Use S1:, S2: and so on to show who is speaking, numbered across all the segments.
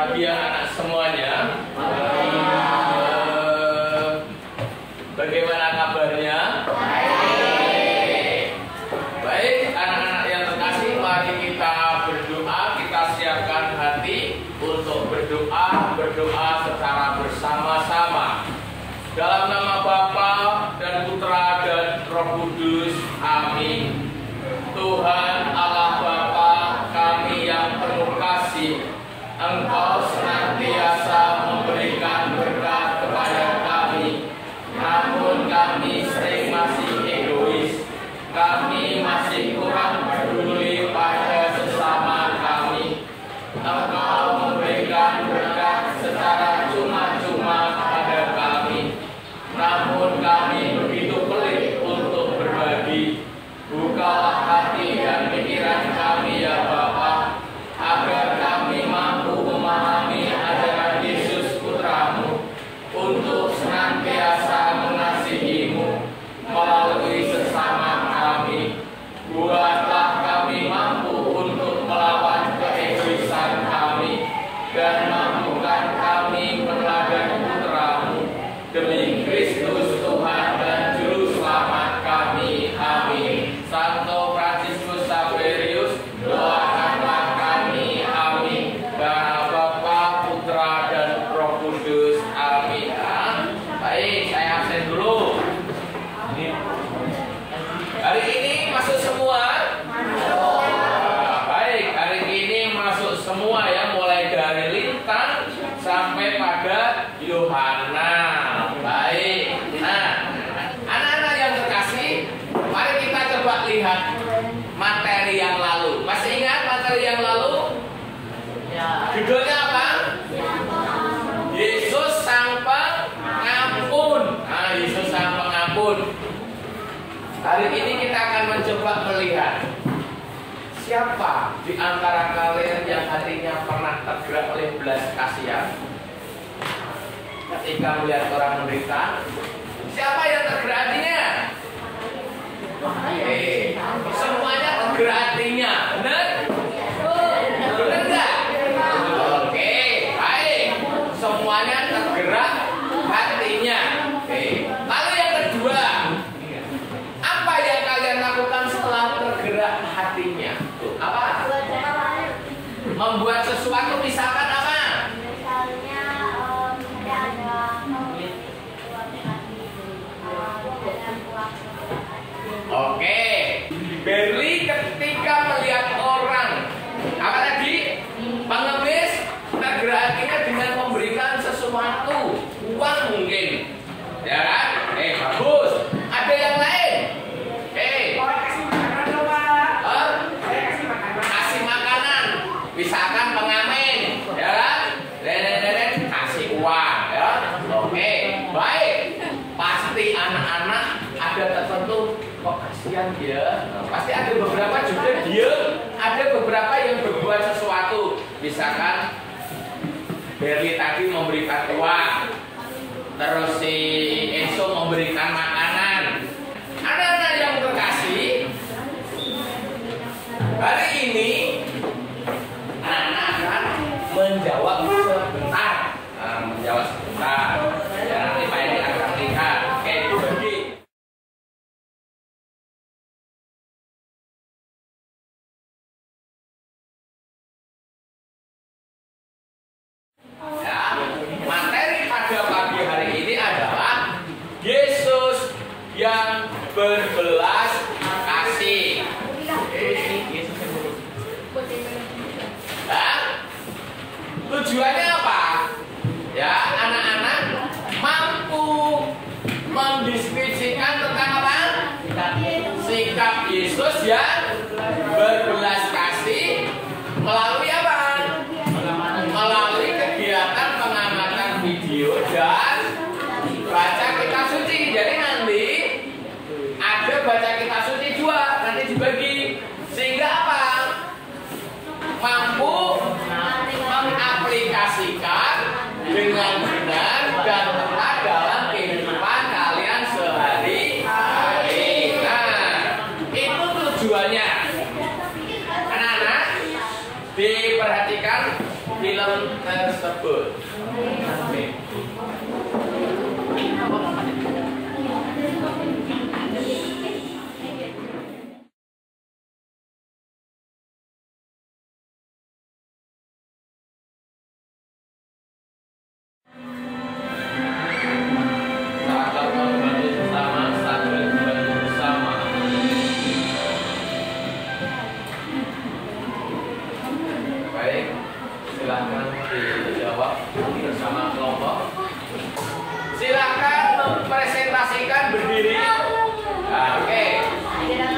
S1: pagi anak semuanya. Bagaimana kabarnya? Baik, anak-anak yang terkasih, mari kita berdoa. Kita siapkan hati untuk berdoa secara bersama-sama. Dalam nama Bapa dan Putra dan Roh Kudus. Amin. Tuhan Allah Bapa kami yang penuh kasih, Engkau senantiasa memberikan berkat kepada kami. Namun kami sering masih egois. Kami masih kurang peduli pada sesama kami. Engkau memberikan berkat secara cuma-cuma kepada kami. Namun kami begitu pelit untuk berbagi. Bukalah hati dan pikiran kami ya Bapa, agar kami mampu memahami ajaran Yesus Putramu untuk senantiasa mengasihi-Mu melalui sesama kami. Buatlah kami mampu untuk melawan keegoisan kami dan mampukan kami meneladani Putramu demi Kristus Tuhan dan Juru Selamat kami. Amin. Santo Fransiskus Xaverius, doakanlah kami. Amin. Karena Bapa, Putra dan Roh Kudus. Amin. Baik, saya absen dulu. Hari ini masuk semua? Baik, hari ini masuk semua ya, mulai dari Lintang sampai pada Yohana. Baik. Nah, anak-anak yang terkasih, mari kita coba lihat materi yang lalu. Masih ingat materi yang lalu? Ya. Judulnya apa? Yesus Sang Pengampun. Nah, Yesus Sang Pengampun. Hari ini kita akan mencoba melihat siapa di antara kalian yang hatinya pernah tergerak oleh belas kasihan ketika melihat orang menderita. Siapa yang tergerak hatinya? Semuanya tergerak hatinya, benar? Benar enggak? Oke, baik. Semuanya tergerak hatinya. Oke. Lalu yang kedua, apa yang kalian lakukan setelah tergerak hatinya? Apa? Membuat sesuatu, misalkan apa?
S2: Misalnya
S1: Oke, Berli ketika melihat orang apa tadi? Pengemis, tergerak hatinya dengan memberikan sesuatu, uang mungkin, ya kan? Bagus. Ada yang lain? Kasih makanan, misalkan pengamen, ya kan? Kasih uang, ya. Oke, baik. Pasti anak-anak ada tertentu, kok kasihan dia. Pasti ada beberapa juga dia, ada beberapa yang berbuat sesuatu. Misalkan Berli tadi memberikan uang, terus si Enzo memberikan makanan. Anak-anak yang terkasih, hari ini anak-anak akan menjawab sebentar. Menjawab sebentar. Ya, nanti Pak Edi akan lihat. Oke, dibagi. Ya, materi pada pagi hari ini adalah Yesus yang berbelas kasih. Nah, tujuannya apa? Ya, anak-anak mampu mendiskusikan tentang apa? Sikap Yesus yang berbelas kasih melalui apa? Melalui kegiatan pengamatan video dan baca kitab suci. Jadi nanti ada baca kitab suci juga, nanti dibagi. Sehingga apa? Mampu mengaplikasikan dengan benar dan tepat dalam kehidupan kalian sehari-hari. Nah, itu tujuannya. Anak-anak, diperhatikan film tersebut. Oke. Silakan dijawab bersama kelompok. Silakan mempresentasikan berdiri. Nah, oke.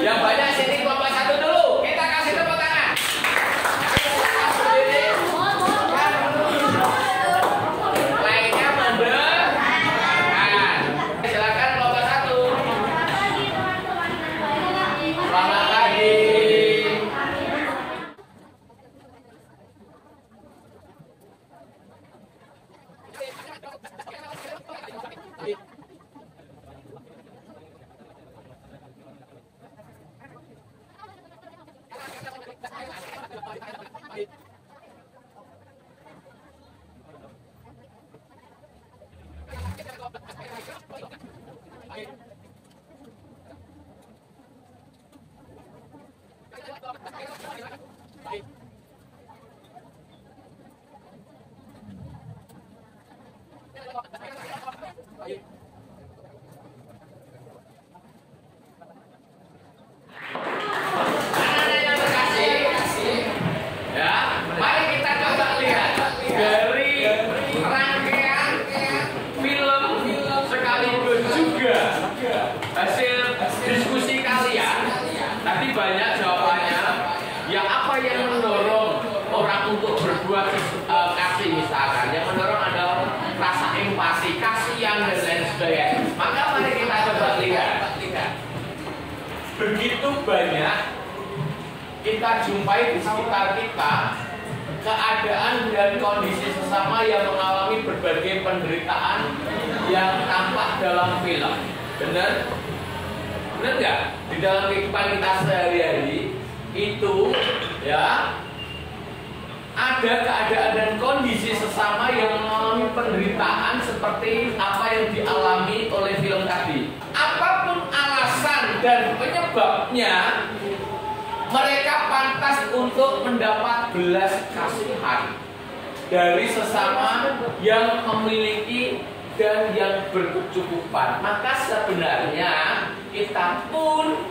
S1: Yang banyak sini kelompok 1 dulu. Kita kasih tepuk tangan. Silakan berdiri. Lainnya mendengarkan. Silakan kelompok 1. Selamat pagi. Hasil diskusi kalian tadi banyak jawabannya. Ya, apa yang mendorong orang untuk berbuat kasih misalkan? Yang mendorong adalah rasa empati, kasihan dan lain sebagainya. Maka mari kita coba lihat. Begitu banyak kita jumpai di sekitar kita keadaan dan kondisi sesama yang mengalami berbagai penderitaan yang tampak dalam film. Benar? Benar nggak? Di dalam kehidupan kita sehari-hari itu ya ada keadaan dan kondisi sesama yang mengalami penderitaan seperti apa yang dialami oleh film tadi. Apapun alasan dan penyebabnya, mereka pantas untuk mendapat belas kasihan dari sesama yang memiliki dan yang berkecukupan. Maka sebenarnya kita pun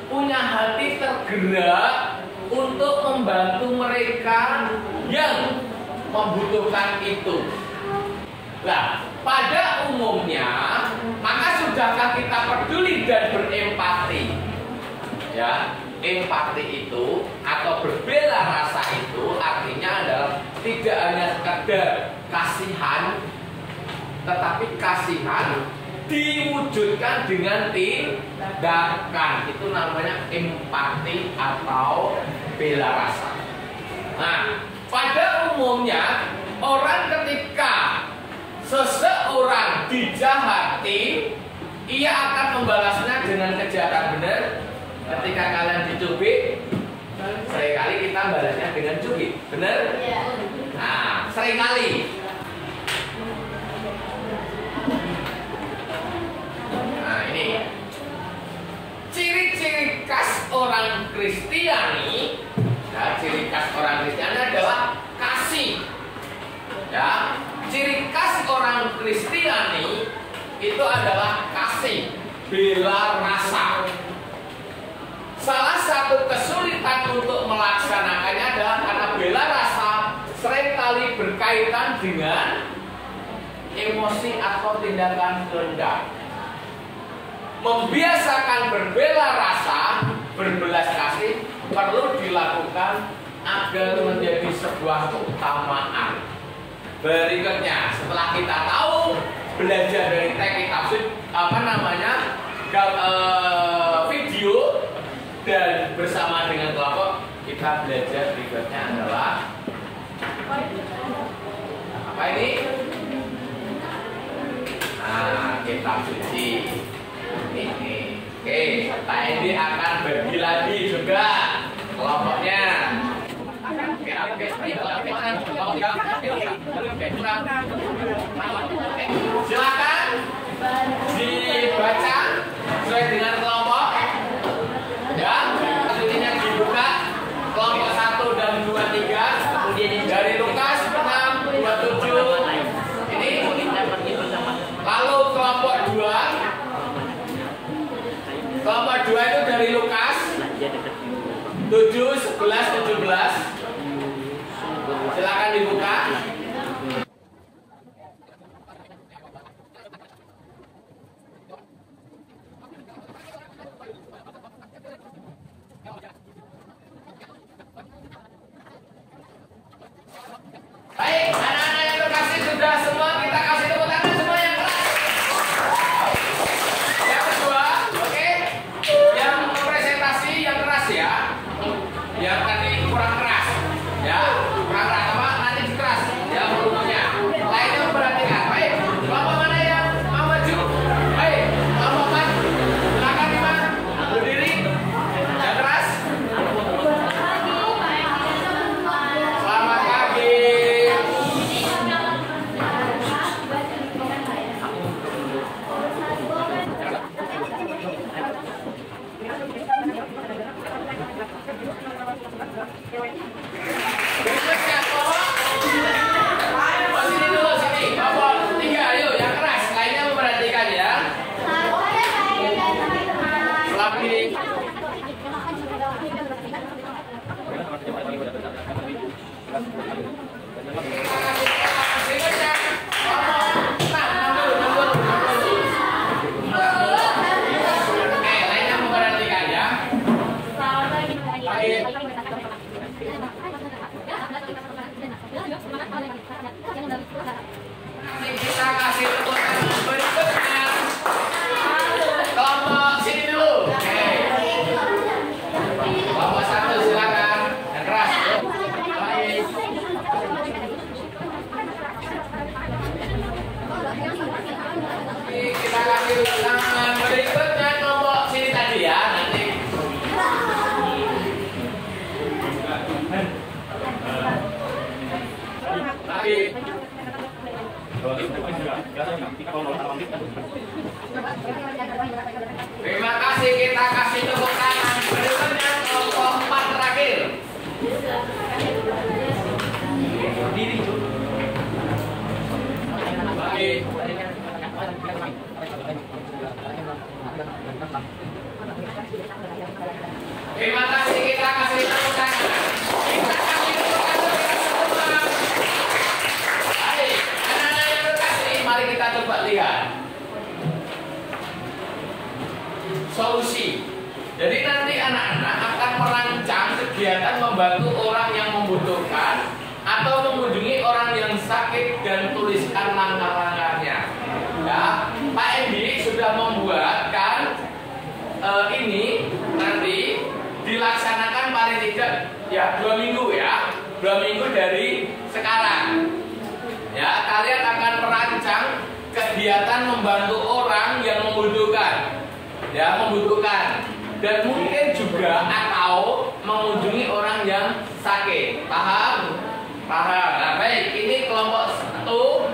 S1: punya hati tergerak untuk membantu mereka yang membutuhkan itu. Nah, pada umumnya, maka sudahkah kita peduli dan berempati? Ya, empati itu atau berbela rasa itu artinya adalah tidak hanya sekedar kasihan, tetapi kasihan diwujudkan dengan tindakan. Itu namanya empati atau bela rasa. Nah, pada umumnya orang ketika seseorang dijahati, ia akan membalasnya dengan kejahatan. Benar? Ketika kalian dicubit, seringkali kita balasnya dengan cubit. Benar? Nah, seringkali. Nah, ini ciri-ciri khas orang Kristiani. Ya, ciri khas orang Kristiani adalah kasih. Ya, ciri khas orang Kristiani itu adalah kasih, bela rasa. Salah satu kesulitan untuk melaksanakannya adalah karena bela rasa seringkali berkaitan dengan emosi atau tindakan rendah. Membiasakan berbela rasa, berbelas kasih perlu dilakukan agar menjadi sebuah keutamaan. Berikutnya, setelah kita tahu belajar dari teknik tafsir video dan bersama dengan kelompok, kita belajar berikutnya adalah apa ini? Nah, kitab suci ini. Oke, Pak Endi akan bagi lagi juga kelompoknya. Oke, Silakan dibaca sesuai dengan kelompok. Ya, selanjutnya dibuka kelompok 1 dan 2, 3. Kemudian dari Lukas 6, 27. Ini lalu kelompok 2. Kelompok 2 itu dari Lukas 7, 11, 17. Silakan dibuka. Baik, anak-anak yang terkasih sudah semua, kita kasih tepuk tangan semua yang keras. Yang kedua, oke, yang presentasi yang keras ya, yang tadi kurang keras, ya, kurang keras apa? Nanti keras, ya volumenya. Lainnya memperhatikan. Baik, kelompok mana yang mau maju? Baik, kelompok 4, silakan Iman berdiri. Yang keras. Selamat pagi. Berikutnya kelompok. Sini dulu sini. Kelompok 3, ayo yang keras. Lainnya memperhatikan ya. Selagi berikutnya kelompok 6. Oke, lainnya memperhatikan ya. Kita kasih tepuk tangan berikutnya. Kelompok sini dulu. Oke. Kelompok 1 silakan. Yang keras. Baik. Kita kasih tepuk tangan berikutnya kelompok sini tadi ya. Nanti. Lagi. Terima kasih, kita kasih tepuk tangan berikutnya kelompok 4 terakhir. Berdiri. Baik. Terima kasih, kita kasih tepuk tangan. Kita kasih tepuk tangan semua. Baik, anak-anak yang terkasih, mari kita coba lihat solusi. Jadi nanti anak-anak akan merancang kegiatan membantu orang yang membutuhkan atau mengunjungi orang yang sakit dan tuliskan langkah-langkahnya. Ya, Pak Endi sudah membuatkan ini nanti dilaksanakan paling tidak ya 2 minggu ya, 2 minggu dari sekarang. Ya, kalian akan merancang kegiatan membantu orang yang membutuhkan, ya membutuhkan, dan mungkin juga atau mengunjungi orang yang sakit. Paham? Paham. Nah, baik. Ini kelompok 1,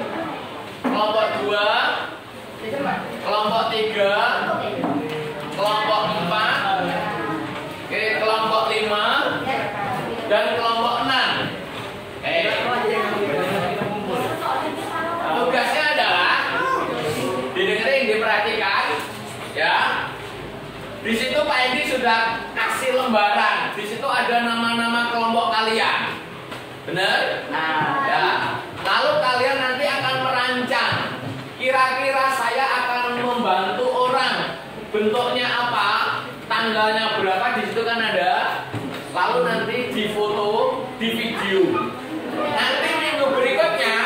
S1: kelompok 2, kelompok 3, kelompok 4, kelompok 5, dan kelompok 6. Tugasnya adalah didengerin, diperhatikan, ya. Di situ Pak Endi sudah kasih lembaran. Di situ ada nama-nama kelompok kalian. Benar? Nah, ya. Lalu kalian nanti akan merancang. Kira-kira saya akan membantu orang. Bentuknya apa? Tanggalnya berapa? Di situ kan ada. Lalu nanti difoto, di video. Nanti minggu berikutnya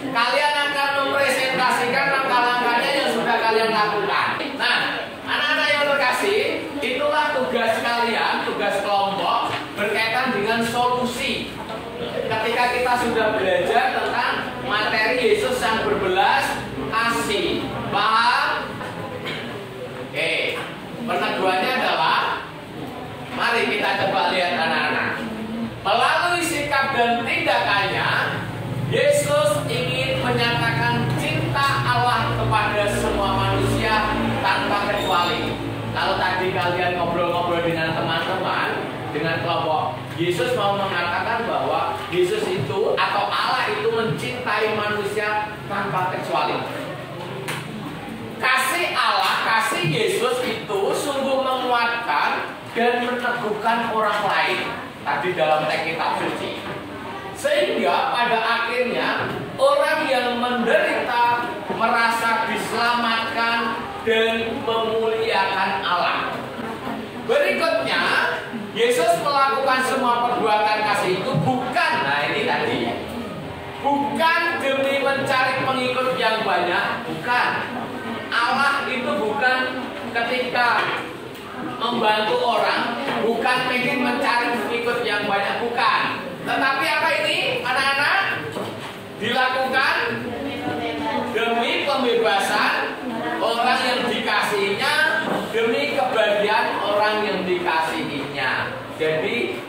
S1: kalian akan mempresentasikan langkah-langkahnya yang sudah kalian lakukan. Nah, anak-anak yang terkasih, itulah tugas kalian, tugas kelompok berkaitan dengan solusi. Ketika kita sudah belajar tentang materi Yesus yang berbelas kasih, paham? Oke, peneguhannya adalah, mari kita coba lihat anak-anak. Melalui sikap dan tindakannya, Yesus mau mengatakan bahwa Yesus itu atau Allah itu mencintai manusia tanpa kecuali. Kasih Allah, kasih Yesus itu sungguh menguatkan dan meneguhkan orang lain. Tadi dalam teks kitab suci. Sehingga pada akhirnya orang yang menderita merasa diselamatkan dan memuliakan Allah. Berikutnya, Yesus melakukan semua perbuatan kasih itu bukan, nah ini tadi, bukan demi mencari pengikut yang banyak, bukan. Allah itu bukan ketika membantu orang, bukan ingin mencari pengikut yang banyak, bukan. Tetapi apa ini, anak-anak? Dilakukan demi pembebasan orang yang dikasihinya, demi kebahagiaan orang yang dikasihinya. Jadi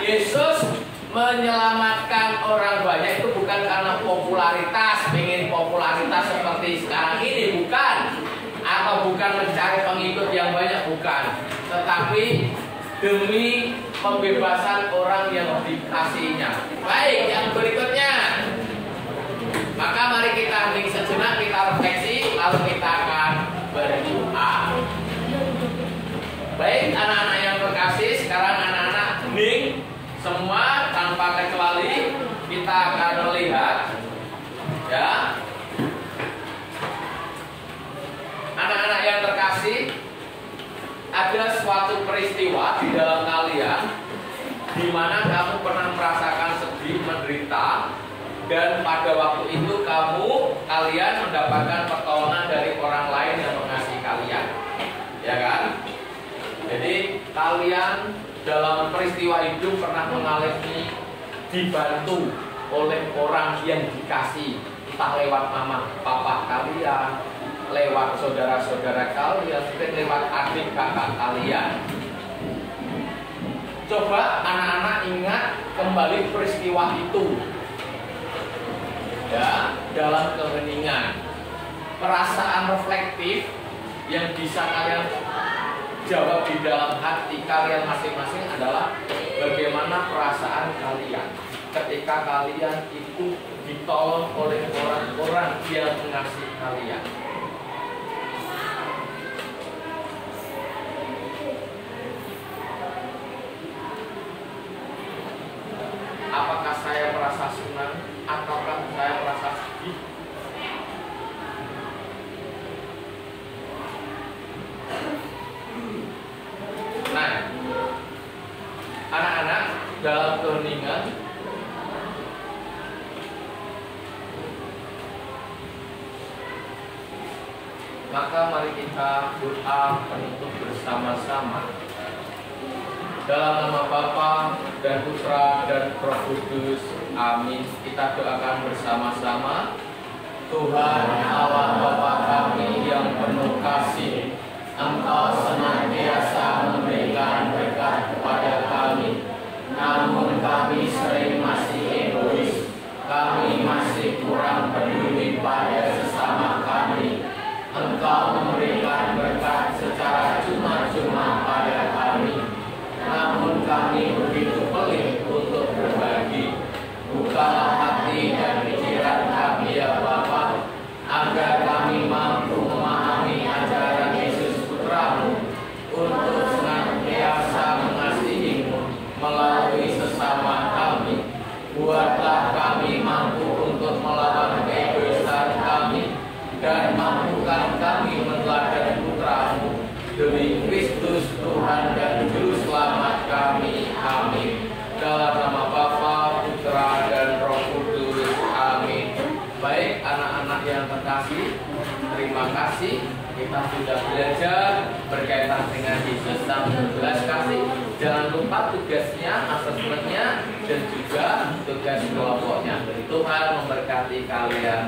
S1: Yesus menyelamatkan orang banyak itu bukan karena popularitas, pengen popularitas seperti sekarang ini, bukan. Atau bukan mencari pengikut yang banyak, bukan. Tetapi demi pembebasan orang yang dikasihinya. Baik, yang berikutnya. Maka mari kita hening sejenak, kita refleksi, lalu kita akan berdoa. Baik, anak-anak yang terkasih, sekarang anak-anak hening semua tanpa kecuali. Kita akan melihat, ya, anak-anak yang terkasih, ada suatu peristiwa di dalam kalian di mana kamu pernah merasakan sedih, menderita, dan pada waktu itu kalian mendapatkan pertolongan dari orang lain yang mengasihi kalian, ya kan? Jadi kalian dalam peristiwa itu pernah mengalami dibantu oleh orang yang dikasih, entah lewat mama papa kalian, lewat saudara-saudara kalian, mungkin lewat adik kakak kalian. Coba anak-anak ingat kembali peristiwa itu, ya, dalam keheningan. Perasaan reflektif yang bisa kalian jawab di dalam hati kalian masing-masing adalah bagaimana perasaan kalian ketika kalian itu ditolong oleh orang-orang yang mengasihi kalian. Apakah saya merasa senang ataukah saya merasa sedih? Nah, anak-anak dalam keheningan maka mari kita doa penutup bersama-sama. Dalam nama Bapa dan Putra dan Roh Kudus, amin. Kita doakan bersama-sama. Tuhan Allah Bapa kami yang penuh kasih, Engkau senantiasa memberikan berkat kepada kami. Namun kami sering masih egois, kami masih kurang peduli pada sesama kami. Engkau memberikan berkat secara cuma-cuma pada kami, namun kami begitu pelit untuk berbagi. Bukalah hati dan pikiran kami ya Bapa, agar kami mampu memahami ajaran Yesus Putramu untuk senantiasa mengasihi-Mu melalui sesama kami. Buatlah kami mampu untuk melawan keegoisan kami dan mampukan kami meneladani Putramu demi Kristus Tuhan dan Juru Selamat kami. Amin. Dalam nama Bapa, Putra dan Roh Kudus. Amin. Baik anak-anak yang terkasih, terima kasih. Kita sudah belajar berkaitan dengan Yesus dan belas kasih. Jangan lupa tugasnya, asesmennya, dan juga tugas kelompoknya. Tuhan memberkati kalian.